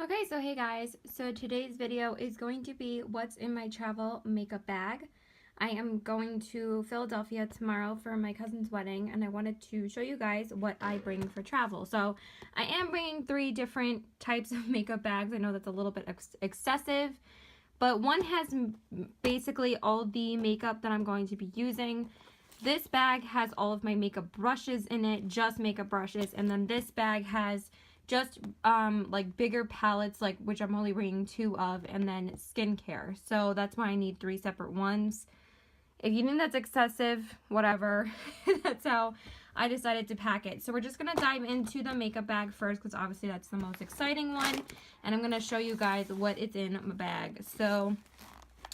Okay, so hey guys, so today's video is going to be what's in my travel makeup bag. I am going to Philadelphia tomorrow for my cousin's wedding, and I wanted to show you guys what I bring for travel. So I am bringing 3 different types of makeup bags. I know that's a little bit excessive, but one has basically all the makeup that I'm going to be using. This bag has all of my makeup brushes in it, just makeup brushes, and then this bag has just like bigger palettes, like which I'm only bringing 2 of, and then skincare. So that's why I need 3 separate ones. If you think that's excessive, whatever. That's how I decided to pack it. So we're just gonna dive into the makeup bag first, because obviously that's the most exciting one, and I'm gonna show you guys what is in my bag. So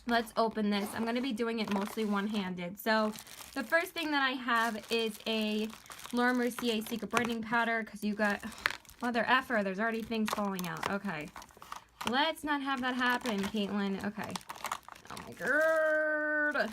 let's open this. I'm going to be doing it mostly one-handed. So the first thing that I have is a Laura Mercier Secret Brightening Powder, because you got, mother effer, there's already things falling out. Okay. Let's not have that happen, Caitlin. Okay. Oh my god.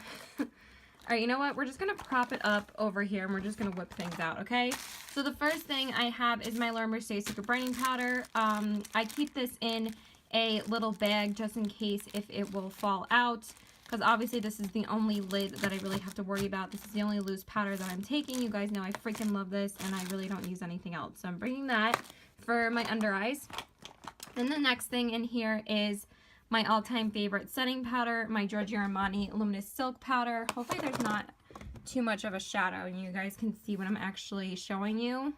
Alright, you know what? We're just going to prop it up over here, and we're just going to whip things out, okay? So the first thing I have is my Laura Mercier Secret Brightening Powder. I keep this in a little bag just in case if it will fall out, because obviously this is the only lid that I really have to worry about. This is the only loose powder that I'm taking. You guys know I freaking love this, and I really don't use anything else. So I'm bringing that for my under eyes. Then the next thing in here is my all-time favorite setting powder, my Giorgio Armani Luminous Silk Powder. Hopefully there's not too much of a shadow and you guys can see what I'm actually showing you.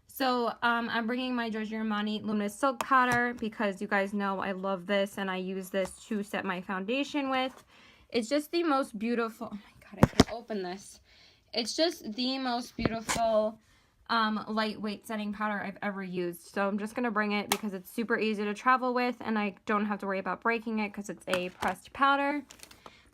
So I'm bringing my Giorgio Armani Luminous Silk Powder because you guys know I love this and I use this to set my foundation with. It's just the most beautiful, oh my god, I can't open this. It's just the most beautiful lightweight setting powder I've ever used. So I'm just going to bring it because it's super easy to travel with and I don't have to worry about breaking it because it's a pressed powder.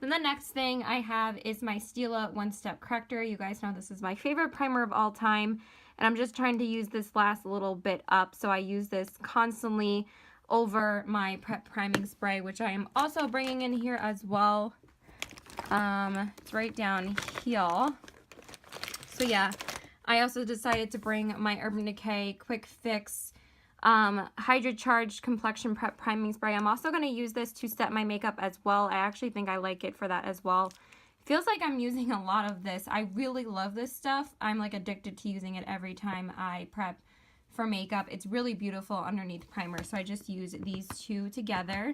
Then the next thing I have is my Stila One Step Corrector. You guys know this is my favorite primer of all time. And I'm just trying to use this last little bit up. So I use this constantly over my prep priming spray, which I am also bringing in here as well. It's right down here. So yeah, I also decided to bring my Urban Decay Quick Fix Hydra Charged Complexion Prep Priming Spray. I'm also going to use this to set my makeup as well. I actually think I like it for that as well. Feels like I'm using a lot of this. I really love this stuff. I'm like addicted to using it every time I prep for makeup. It's really beautiful underneath primer, so I just use these 2 together.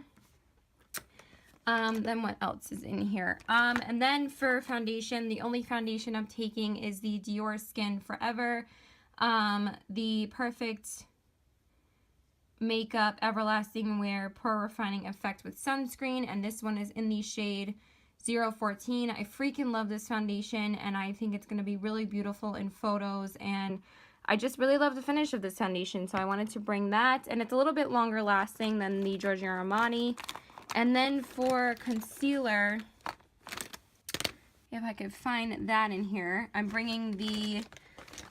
Then what else is in here? And then for foundation, the only foundation I'm taking is the Dior Skin Forever, the Perfect Makeup Everlasting Wear Pore Refining Effect with Sunscreen, and this one is in the shade 014. I freaking love this foundation, and I think it's going to be really beautiful in photos, and I just really love the finish of this foundation, so I wanted to bring that, and it's a little bit longer lasting than the Giorgio Armani. And then for concealer, if I could find that in here, I'm bringing the,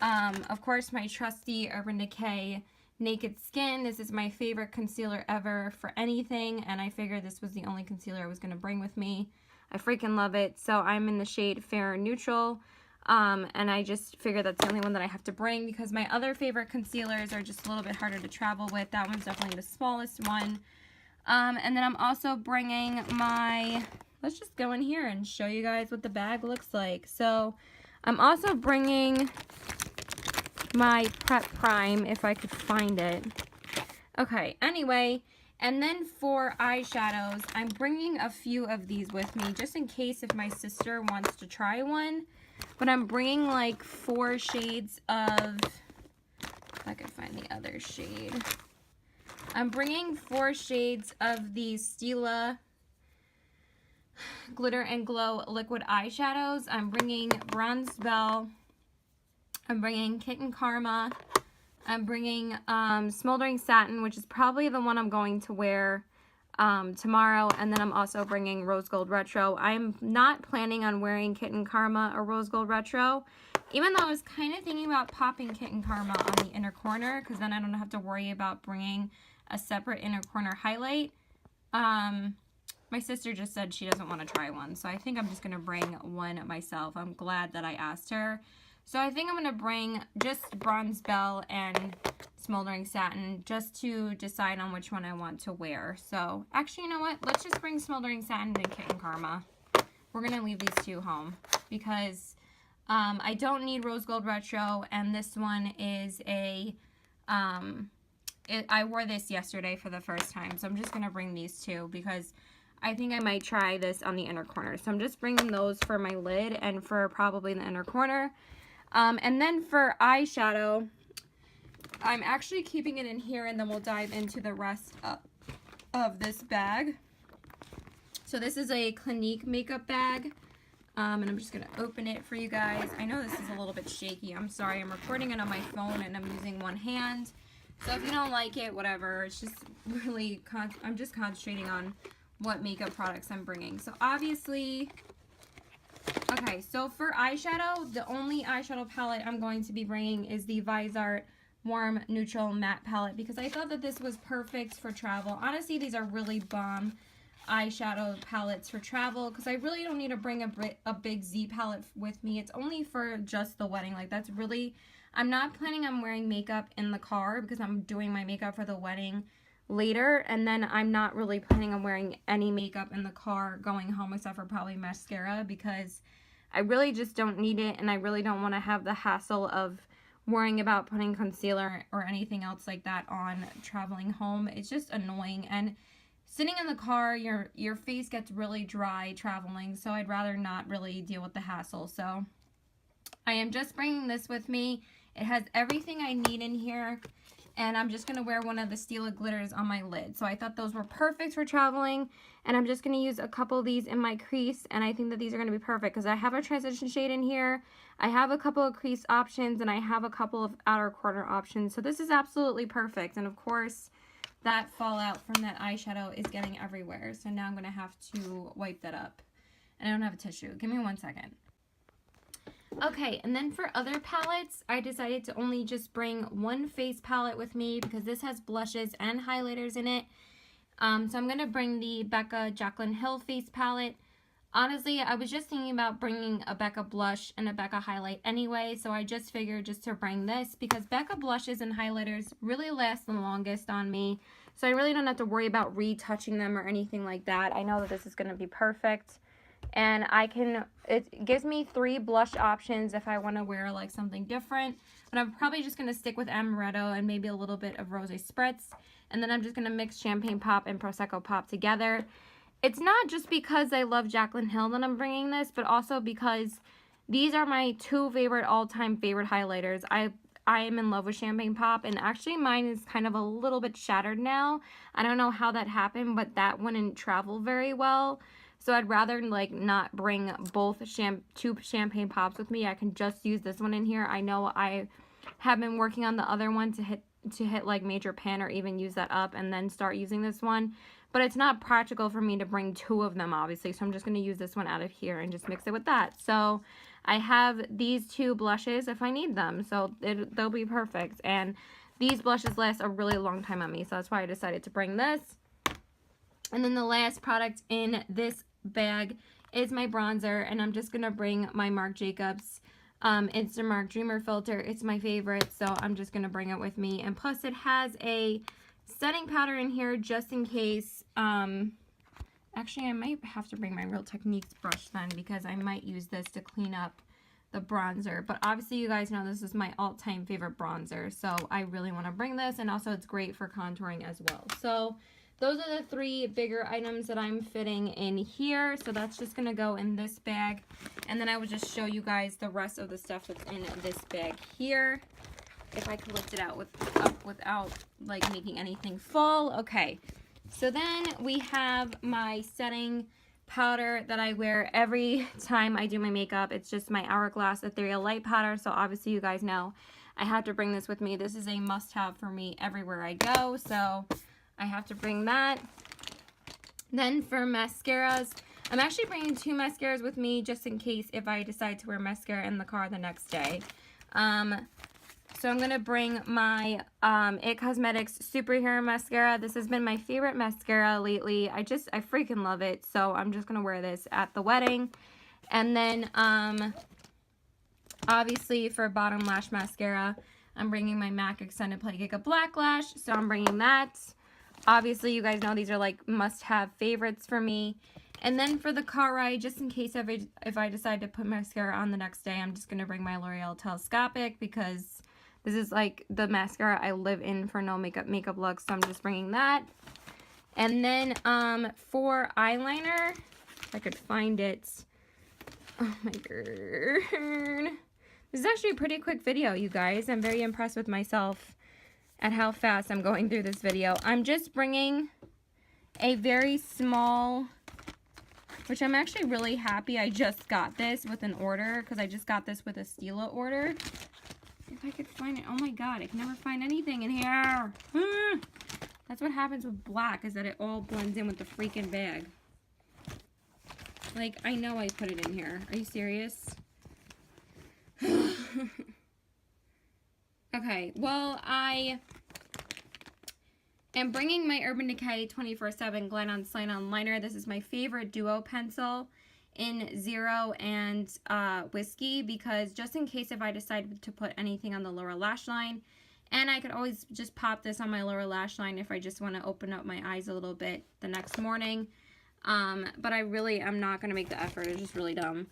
of course, my trusty Urban Decay Naked Skin. This is my favorite concealer ever for anything, and I figured this was the only concealer I was going to bring with me. I freaking love it. So I'm in the shade Fair Neutral, and I just figured that's the only one that I have to bring because my other favorite concealers are just a little bit harder to travel with. That one's definitely the smallest one. And then I'm also bringing my, let's just go in here and show you guys what the bag looks like. So I'm also bringing my Prep Prime, if I could find it. Okay, anyway, and then for eyeshadows, I'm bringing a few of these with me just in case if my sister wants to try one. But I'm bringing like 4 shades of, if I could find the other shade. I'm bringing 4 shades of the Stila Glitter and Glow Liquid Eyeshadows. I'm bringing Bronze Belle. I'm bringing Kitten Karma. I'm bringing Smoldering Satin, which is probably the one I'm going to wear tomorrow. And then I'm also bringing Rose Gold Retro. I'm not planning on wearing Kitten Karma or Rose Gold Retro, even though I was kind of thinking about popping Kitten Karma on the inner corner, because then I don't have to worry about bringing a separate inner corner highlight. My sister just said she doesn't want to try one, so I think I'm just going to bring one myself. I'm glad that I asked her. So I think I'm going to bring just Bronze Belle and Smoldering Satin just to decide on which one I want to wear. So, actually, you know what? Let's just bring Smoldering Satin and Kitten Karma. We're going to leave these two home because I don't need Rose Gold Retro, and this one is a, I wore this yesterday for the first time, so I'm just going to bring these two because I think I might try this on the inner corner. So I'm just bringing those for my lid and for probably the inner corner. And then for eyeshadow, I'm actually keeping it in here, and then we'll dive into the rest of this bag. So this is a Clinique makeup bag, and I'm just going to open it for you guys. I know this is a little bit shaky. I'm sorry. I'm recording it on my phone, and I'm using one hand. So if you don't like it, whatever. It's just really, I'm just concentrating on what makeup products I'm bringing. So obviously, okay, so for eyeshadow, the only eyeshadow palette I'm going to be bringing is the Visart Warm Neutral Matte Palette because I thought that this was perfect for travel. Honestly, these are really bomb eyeshadow palettes for travel because I really don't need to bring a big Z palette with me. It's only for just the wedding. Like, that's really, I'm not planning on wearing makeup in the car because I'm doing my makeup for the wedding later, and then I'm not really planning on wearing any makeup in the car going home except for probably mascara because I really just don't need it, and I really don't want to have the hassle of worrying about putting concealer or anything else like that on traveling home. It's just annoying, and sitting in the car, your face gets really dry traveling, so I'd rather not really deal with the hassle. So I am just bringing this with me. It has everything I need in here. And I'm just going to wear one of the Stila glitters on my lid. So I thought those were perfect for traveling. And I'm just going to use a couple of these in my crease. And I think that these are going to be perfect because I have a transition shade in here. I have a couple of crease options. And I have a couple of outer corner options. So this is absolutely perfect. And of course, that fallout from that eyeshadow is getting everywhere. So now I'm going to have to wipe that up. And I don't have a tissue. Give me 1 second. Okay, and then for other palettes, I decided to only just bring one face palette with me because this has blushes and highlighters in it. So I'm going to bring the Becca Jaclyn Hill face palette. Honestly, I was just thinking about bringing a Becca blush and a Becca highlight anyway, so I just figured just to bring this because Becca blushes and highlighters really last the longest on me. So I really don't have to worry about retouching them or anything like that. I know that this is going to be perfect. And it gives me 3 blush options if I want to wear like something different. But I'm probably just going to stick with Amaretto and maybe a little bit of Rosé Spritz. And then I'm just going to mix Champagne Pop and Prosecco Pop together. It's not just because I love Jaclyn Hill that I'm bringing this, but also because these are my 2 all-time favorite highlighters. I am in love with Champagne Pop, and actually mine is kind of a little bit shattered now. I don't know how that happened, but that wouldn't travel very well. So I'd rather like not bring both 2 Champagne Pops with me. I can just use this one in here. I know I have been working on the other one to hit like Major Pan or even use that up and then start using this one. But it's not practical for me to bring 2 of them, obviously. So I'm just going to use this one out of here and just mix it with that. So I have these 2 blushes if I need them. So they'll be perfect. And these blushes last a really long time on me. So that's why I decided to bring this. And then the last product in this bag is my bronzer, and I'm just gonna bring my Marc Jacobs Instamark Dreamer filter. It's my favorite, so I'm just gonna bring it with me. And plus it has a setting powder in here just in case. Actually, I might have to bring my Real Techniques brush then because I might use this to clean up the bronzer. But obviously you guys know this is my all-time favorite bronzer, so I really want to bring this, and also it's great for contouring as well. So those are the 3 bigger items that I'm fitting in here. So that's just going to go in this bag. And then I will just show you guys the rest of the stuff that's in this bag here. If I could lift it up without like making anything fall. Okay. So then we have my setting powder that I wear every time I do my makeup. It's just my Hourglass Ethereal Light Powder. So obviously you guys know I have to bring this with me. This is a must-have for me everywhere I go. So I have to bring that. Then for mascaras, I'm actually bringing 2 mascaras with me just in case if I decide to wear mascara in the car the next day. So I'm going to bring my IT Cosmetics Superhero Mascara. This has been my favorite mascara lately. I freaking love it. So I'm just going to wear this at the wedding. And then obviously for bottom lash mascara, I'm bringing my MAC Extended Play Giga Black Lash, so I'm bringing that. Obviously, you guys know these are like must-have favorites for me. And then for the car ride, just in case if I decide to put mascara on the next day, I'm just going to bring my L'Oreal Telescopic because this is like the mascara I live in for no makeup looks, so I'm just bringing that. And then for eyeliner, if I could find it. Oh my god. This is actually a pretty quick video, you guys. I'm very impressed with myself at how fast I'm going through this video. I'm just bringing a very small, which I'm actually really happy I just got this with an order because I just got this with a Stila order. If I could find it. Oh my god, I can never find anything in here. That's what happens with black, is that it all blends in with the freaking bag. Like, I know I put it in here. Are you serious? Okay, well, I am bringing my Urban Decay 24/7 Glide-On Slide-On Liner. This is my favorite duo pencil in Zero and Whiskey, because just in case if I decide to put anything on the lower lash line, and I could always just pop this on my lower lash line if I just want to open up my eyes a little bit the next morning. But I really am not going to make the effort. It's just really dumb.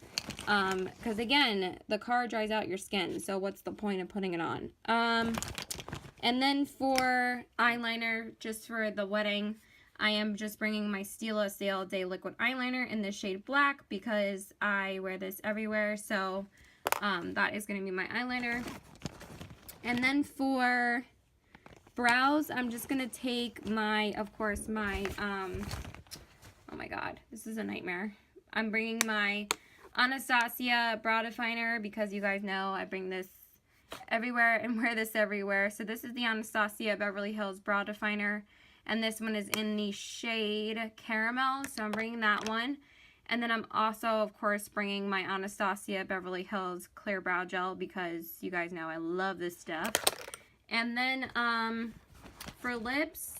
Because again, the car dries out your skin, so what's the point of putting it on? And then for eyeliner, just for the wedding, I am just bringing my Stila Sail Day Liquid Eyeliner in the shade Black because I wear this everywhere. So that is going to be my eyeliner. And then for brows, I'm just going to take my, of course, my, oh my god, this is a nightmare. I'm bringing my Anastasia Brow Definer because you guys know I bring this everywhere and wear this everywhere. So this is the Anastasia Beverly Hills Brow Definer. And this one is in the shade Caramel, so I'm bringing that one. And then I'm also, of course, bringing my Anastasia Beverly Hills Clear Brow Gel because you guys know I love this stuff. And then for lips,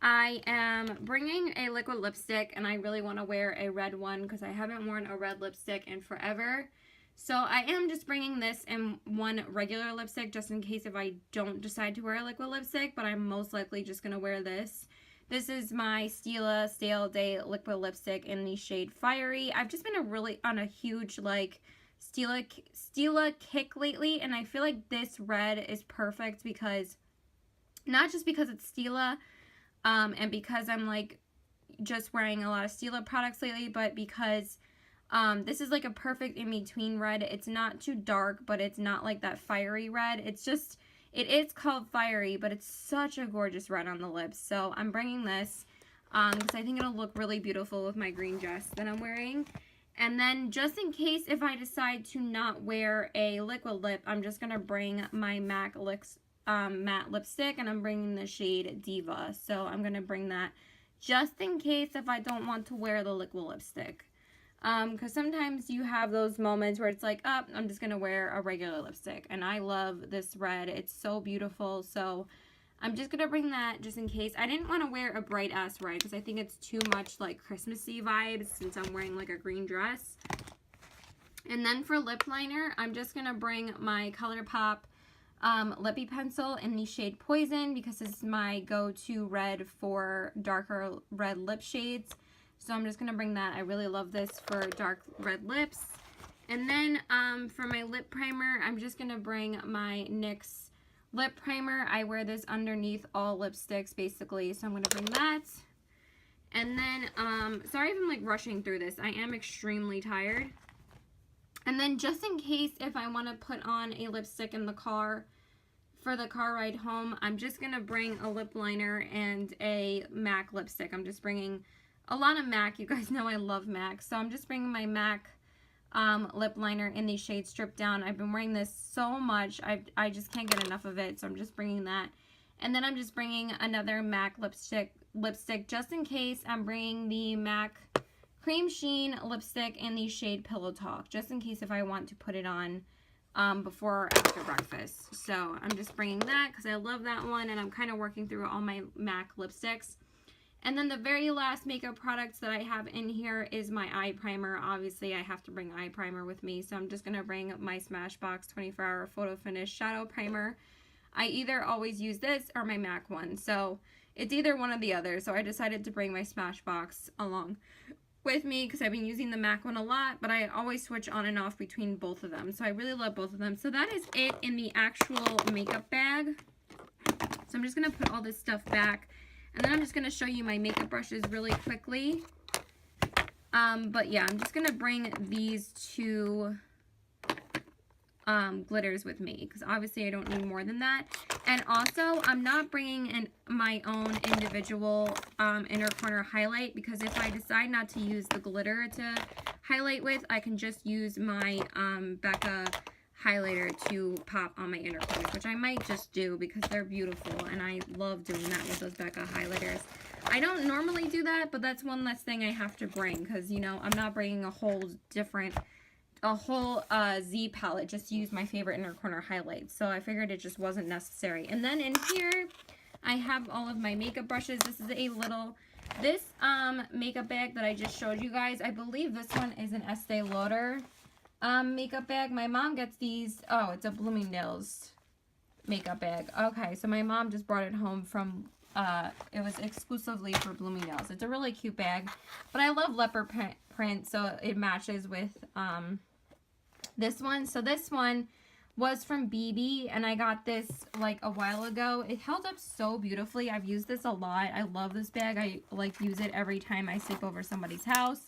I am bringing a liquid lipstick, and I really want to wear a red one because I haven't worn a red lipstick in forever. So I am just bringing this in one regular lipstick just in case if I don't decide to wear a liquid lipstick, but I'm most likely just going to wear this. This is my Stila Sail Day liquid lipstick in the shade Fiery. I've just been on a huge like Stila kick lately, and I feel like this red is perfect because, not just because it's Stila, and because I'm like just wearing a lot of Stila products lately, but because this is like a perfect in-between red. It's not too dark, but it's not like that fiery red. It's just, it is called Fiery, but it's such a gorgeous red on the lips. So I'm bringing this because I think it'll look really beautiful with my green dress that I'm wearing. And then just in case if I decide to not wear a liquid lip, I'm just going to bring my MAC matte lipstick, and I'm bringing the shade Diva. So I'm going to bring that just in case if I don't want to wear the liquid lipstick. Because sometimes you have those moments where it's like, oh, I'm just going to wear a regular lipstick. And I love this red. It's so beautiful. So I'm just going to bring that just in case. I didn't want to wear a bright ass red because I think it's too much like Christmassy vibes since I'm wearing like a green dress. And then for lip liner, I'm just going to bring my ColourPop lippy pencil in the shade Poison because this is my go-to red for darker red lip shades. So I'm just going to bring that. I really love this for dark red lips. And then for my lip primer, I'm just going to bring my NYX lip primer. I wear this underneath all lipsticks basically, so I'm going to bring that. And then, sorry if I'm like rushing through this. I am extremely tired. And then just in case if I want to put on a lipstick in the car for the car ride home, I'm just going to bring a lip liner and a MAC lipstick. I'm just bringing a lot of MAC. You guys know I love MAC. So I'm just bringing my MAC lip liner in the shade Strip Down. I've been wearing this so much. I just can't get enough of it. So I'm just bringing that. And then I'm just bringing another MAC lipstick just in case. I'm bringing the MAC Cream Sheen lipstick in the shade Pillow Talk, just in case if I want to put it on before or after breakfast. So I'm just bringing that because I love that one, and I'm kind of working through all my MAC lipsticks. And then the very last makeup products that I have in here is my eye primer. Obviously, I have to bring eye primer with me, so I'm just going to bring my Smashbox 24-Hour Photo Finish Shadow Primer I either always use this or my MAC one. So it's either one or the other. So I decided to bring my Smashbox along with me because I've been using the MAC one a lot, but I always switch on and off between both of them. So I really love both of them. So that is it in the actual makeup bag. So I'm just going to put all this stuff back. And then I'm just going to show you my makeup brushes really quickly. But yeah, I'm just going to bring these two glitters with me because obviously I don't need more than that. And also I'm not bringing my own individual inner corner highlight because if I decide not to use the glitter to highlight with, I can just use my Becca highlighter to pop on my inner corners, which I might just do because they're beautiful and I love doing that with those Becca highlighters. I don't normally do that, but that's one less thing I have to bring because, you know, I'm not bringing a whole Z palette just to use my favorite inner corner highlights. So I figured it just wasn't necessary. And then in here, I have all of my makeup brushes. This is a little, this makeup bag that I just showed you guys, I believe this one is an Estee Lauder makeup bag. My mom gets these, oh, it's a Bloomingdale's makeup bag. Okay, so my mom just brought it home from, it was exclusively for Bloomingdale's. It's a really cute bag, but I love leopard print, so it matches with this one. So this one was from BB, and I got this like a while ago. It held up so beautifully. I've used this a lot. I love this bag. I like use it every time I sleep over somebody's house,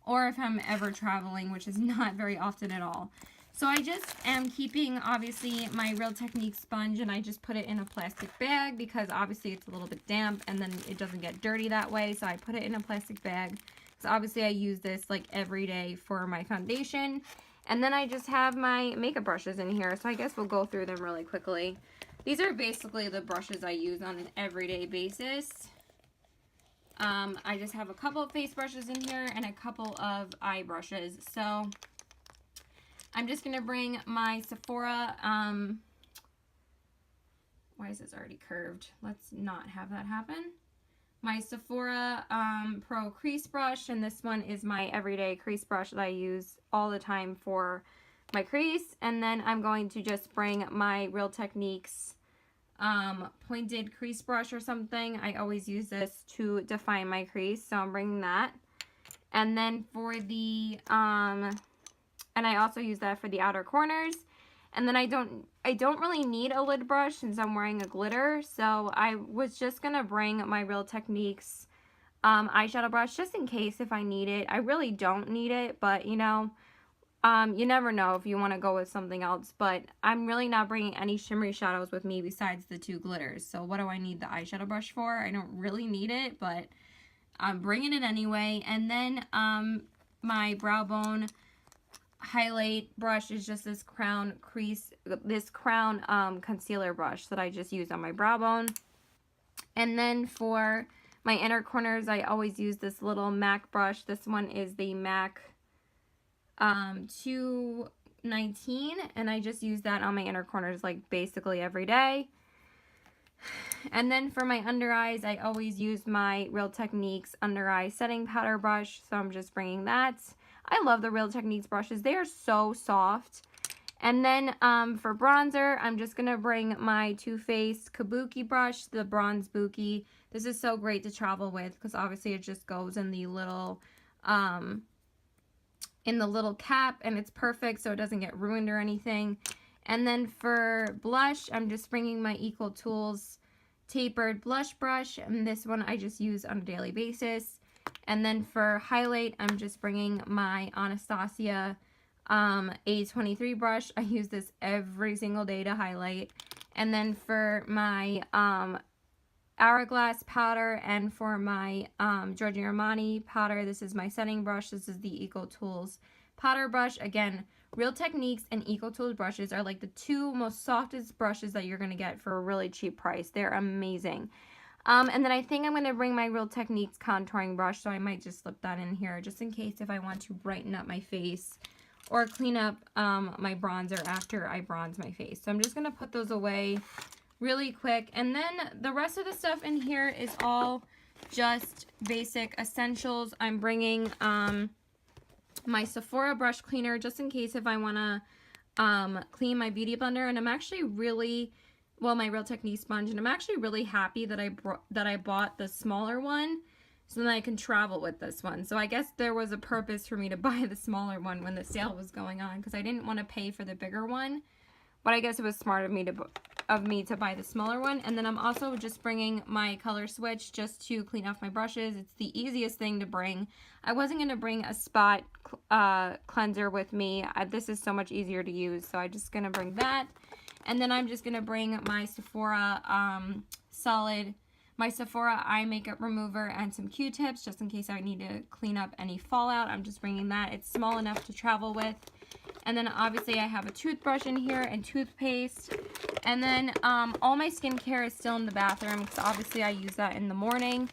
or if I'm ever traveling, which is not very often at all. So I just am keeping, obviously, my Real Technique sponge, and I just put it in a plastic bag because obviously it's a little bit damp and then it doesn't get dirty that way. So I put it in a plastic bag. So obviously I use this like every day for my foundation. And then I just have my makeup brushes in here. So I guess we'll go through them really quickly. These are basically the brushes I use on an everyday basis. I just have a couple of face brushes in here and a couple of eye brushes. So I'm just going to bring my Sephora, why is this already curved? Let's not have that happen. My Sephora Pro Crease Brush, and this one is my everyday crease brush that I use all the time for my crease. And then I'm going to just bring my Real Techniques pointed crease brush or something. I always use this to define my crease, so I'm bringing that. And then for the, and I also use that for the outer corners. And then I don't really need a lid brush since I'm wearing a glitter. So I was just going to bring my Real Techniques eyeshadow brush just in case if I need it. I really don't need it, but you know, you never know if you want to go with something else. But I'm really not bringing any shimmery shadows with me besides the two glitters. So what do I need the eyeshadow brush for? I don't really need it, but I'm bringing it anyway. And then my brow bone highlight brush is just this crown concealer brush that I just use on my brow bone. And then for my inner corners, I always use this little MAC brush. This one is the MAC 219, and I just use that on my inner corners like basically every day. And then for my under eyes, I always use my Real Techniques under eye setting powder brush, so I'm just bringing that. I love the Real Techniques brushes. They are so soft. And then for bronzer, I'm just going to bring my Too Faced Kabuki brush, the Bronze Buki. This is so great to travel with because obviously it just goes in the little cap, and it's perfect so it doesn't get ruined or anything. And then for blush, I'm just bringing my Equal Tools tapered blush brush, and this one I just use on a daily basis. And then for highlight, I'm just bringing my Anastasia A23 brush. I use this every single day to highlight. And then for my Hourglass powder and for my Giorgio Armani powder, this is my setting brush. This is the Equal Tools powder brush. Again, Real Techniques and Equal Tools brushes are like the two most softest brushes that you're going to get for a really cheap price. They're amazing. And then I think I'm going to bring my Real Techniques contouring brush, so I might just slip that in here just in case if I want to brighten up my face or clean up my bronzer after I bronze my face. So I'm just going to put those away really quick. And then the rest of the stuff in here is all just basic essentials. I'm bringing my Sephora brush cleaner just in case if I want to clean my beauty blender. And I'm actually really well, my Real Technique sponge, and I'm actually really happy that I bought the smaller one so then I can travel with this one. So I guess there was a purpose for me to buy the smaller one when the sale was going on, because I didn't want to pay for the bigger one. But I guess it was smart of me to buy the smaller one. And then I'm also just bringing my color switch just to clean off my brushes. It's the easiest thing to bring. I wasn't going to bring a spot cleanser with me. This is so much easier to use, so I'm just going to bring that. And then I'm just going to bring my Sephora Sephora eye makeup remover and some Q-tips just in case I need to clean up any fallout. I'm just bringing that. It's small enough to travel with. And then obviously I have a toothbrush in here and toothpaste. And then all my skincare is still in the bathroom because obviously I use that in the morning.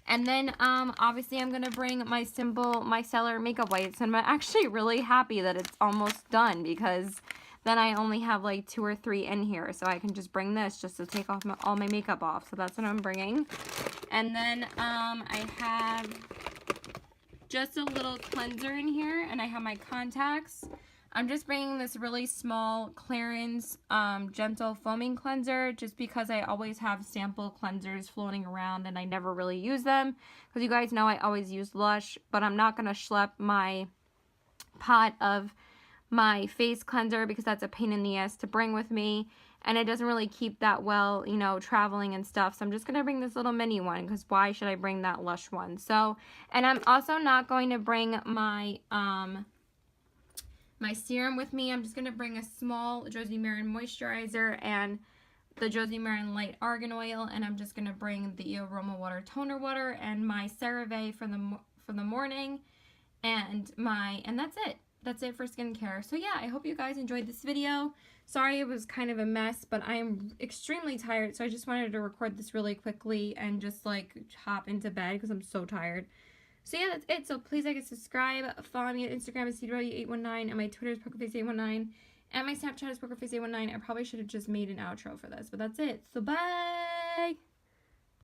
And then obviously I'm going to bring my micellar makeup wipes. And I'm actually really happy that it's almost done because then I only have like 2 or 3 in here. So I can just bring this just to take off all my makeup off. So that's what I'm bringing. And then I have just a little cleanser in here. And I have my contacts. I'm just bringing this really small Clarins Gentle Foaming Cleanser just because I always have sample cleansers floating around and I never really use them. Because you guys know I always use Lush, but I'm not going to schlep my pot of my face cleanser because that's a pain in the ass to bring with me. And it doesn't really keep that well, you know, traveling and stuff. So I'm just going to bring this little mini one because why should I bring that Lush one? So, and I'm also not going to bring my serum with me. I'm just going to bring a small Josie Maran moisturizer and the Josie Maran Light Argan Oil, and I'm just going to bring the Aroma Water Toner Water and my CeraVe for the morning, and that's it. That's it for skincare. So yeah, I hope you guys enjoyed this video. Sorry it was kind of a mess, but I am extremely tired, so I just wanted to record this really quickly and just like hop into bed because I'm so tired. So yeah, that's it. So please like and subscribe. Follow me on Instagram at CedarBelly819, and my Twitter is PokerFace819, and my Snapchat is PokerFace819. I probably should have just made an outro for this, but that's it. So bye!